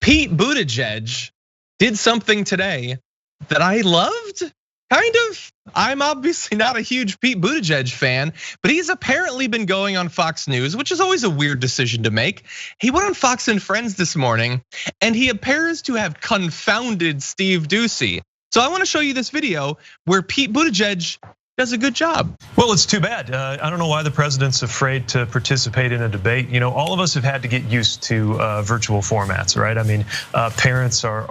Pete Buttigieg did something today that I loved, kind of. I'm obviously not a huge Pete Buttigieg fan, but he's apparently been going on Fox News, which is always a weird decision to make. He went on Fox and Friends this morning, and he appears to have confounded Steve Doocy. So I want to show you this video where Pete Buttigieg does a good job. Well, it's too bad. I don't know why the president's afraid to participate in a debate. You know, all of us have had to get used to virtual formats, right? I mean, parents are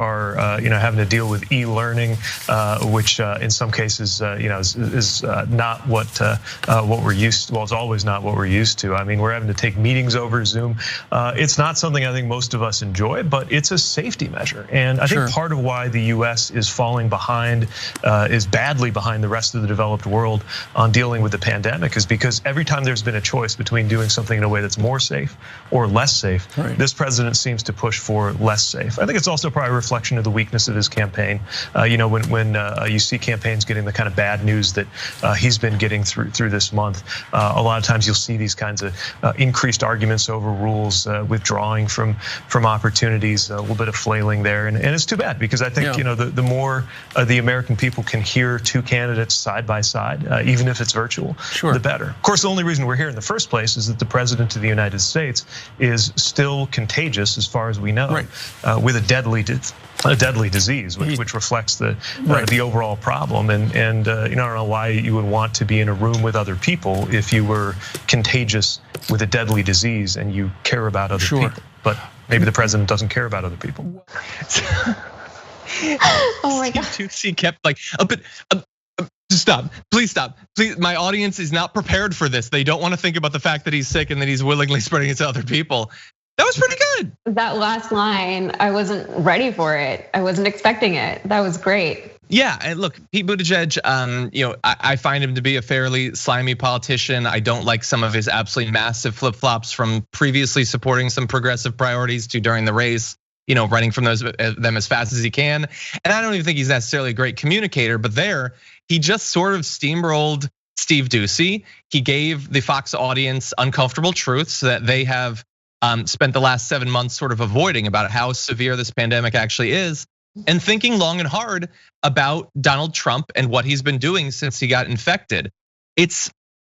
having to deal with e-learning, which in some cases, is not what we're used to. Well, it's always not what we're used to. I mean, we're having to take meetings over Zoom. It's not something I think most of us enjoy, but it's a safety measure. And I think part of why the US is falling behind, is badly behind the rest of the developed world on dealing with the pandemic is because every time there's been a choice between doing something in a way that's more safe or less safe, this president seems to push for less safe. I think it's also probably a reflection of the weakness of his campaign. When you see campaigns getting the kind of bad news that he's been getting through this month, a lot of times you'll see these kinds of increased arguments over rules, withdrawing from opportunities, a little bit of flailing there, and it's too bad because I think the more the American people can hear two candidates side by side, even if it's virtual, the better. Of course, the only reason we're here in the first place is that the president of the United States is still contagious, as far as we know, with a deadly disease, which reflects the overall problem. And I don't know why you would want to be in a room with other people if you were contagious with a deadly disease and you care about other people. But maybe the president doesn't care about other people. Oh my God! He kept like stop, please stop. Please, my audience is not prepared for this. They don't want to think about the fact that he's sick and that he's willingly spreading it to other people. That was pretty good. That last line, I wasn't ready for it. I wasn't expecting it. That was great. Yeah, and look, Pete Buttigieg, I find him to be a fairly slimy politician. I don't like some of his absolutely massive flip-flops from previously supporting some progressive priorities to during the race, running from them as fast as he can. And I don't even think he's necessarily a great communicator, but he just sort of steamrolled Steve Doocy. He gave the Fox audience uncomfortable truths that they have spent the last 7 months sort of avoiding about how severe this pandemic actually is, and thinking long and hard about Donald Trump and what he's been doing since he got infected. It's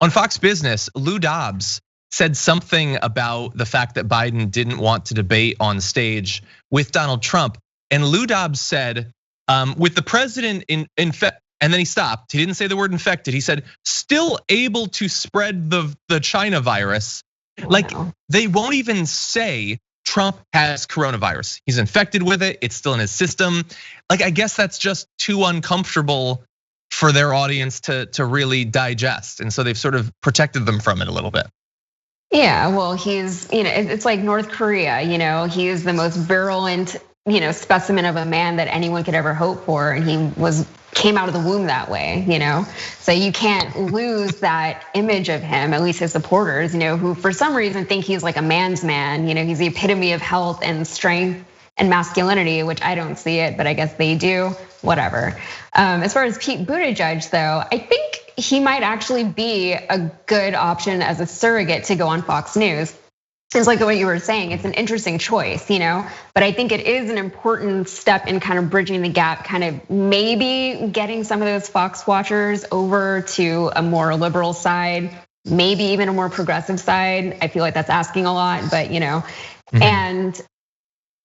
on Fox Business, Lou Dobbs said something about the fact that Biden didn't want to debate on stage with Donald Trump. And Lou Dobbs said, with the president infected, and then he stopped. He didn't say the word infected. He said, still able to spread the China virus. Like, they won't even say Trump has coronavirus. He's infected with it. It's still in his system. Like, I guess that's just too uncomfortable for their audience to really digest. And so they've sort of protected them from it a little bit. Yeah, well, he's, it's like North Korea, he is the most virulent, specimen of a man that anyone could ever hope for. And he came out of the womb that way, So you can't lose that image of him, at least his supporters, who for some reason think he's like a man's man. He's the epitome of health and strength and masculinity, which I don't see it, but I guess they do, whatever. As far as Pete Buttigieg though, I think he might actually be a good option as a surrogate to go on Fox News. It's like what you were saying, it's an interesting choice, but I think it is an important step in kind of bridging the gap, kind of maybe getting some of those Fox watchers over to a more liberal side, maybe even a more progressive side. I feel like that's asking a lot, but and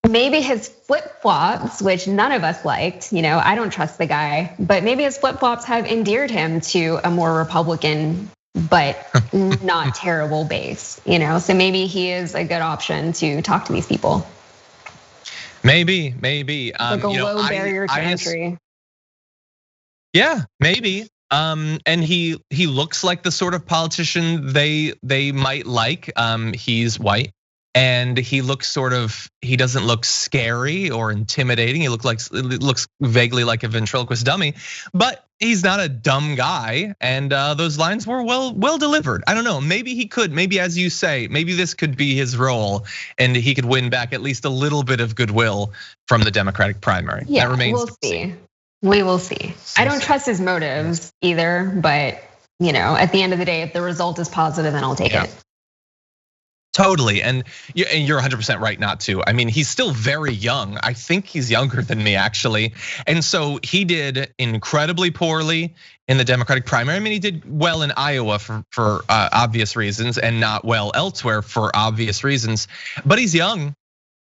maybe his flip-flops, which none of us liked, I don't trust the guy, but maybe his flip-flops have endeared him to a more Republican but not terrible base, So maybe he is a good option to talk to these people. Maybe. Like a low barrier to entry. Yeah, maybe. And he looks like the sort of politician they might like. He's white. And he doesn't look scary or intimidating. He looks vaguely like a ventriloquist dummy, but he's not a dumb guy. And those lines were well delivered. I don't know, maybe as you say, maybe this could be his role and he could win back at least a little bit of goodwill from the Democratic primary. Yeah, that remains to be seen. We will see. I don't trust his motives either, but at the end of the day, if the result is positive, then I'll take it. Totally, and you're 100% right not to. I mean, he's still very young. I think he's younger than me actually. And so he did incredibly poorly in the Democratic primary. I mean, he did well in Iowa for obvious reasons and not well elsewhere for obvious reasons, but he's young.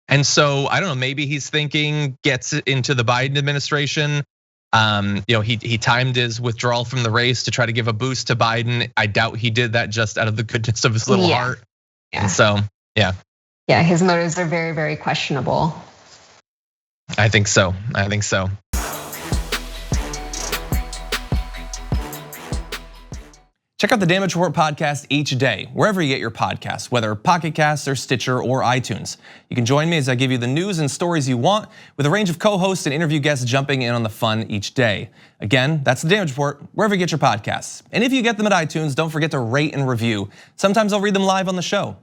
And so I don't know, maybe he's thinking gets into the Biden administration. He timed his withdrawal from the race to try to give a boost to Biden. I doubt he did that just out of the goodness of his little heart. Yeah. And so, yeah. Yeah, his motives are very, very questionable. I think so. Check out the Damage Report podcast each day, wherever you get your podcasts, whether Pocket Casts or Stitcher or iTunes. You can join me as I give you the news and stories you want, with a range of co-hosts and interview guests jumping in on the fun each day. Again, that's the Damage Report, wherever you get your podcasts. And if you get them at iTunes, don't forget to rate and review. Sometimes I'll read them live on the show.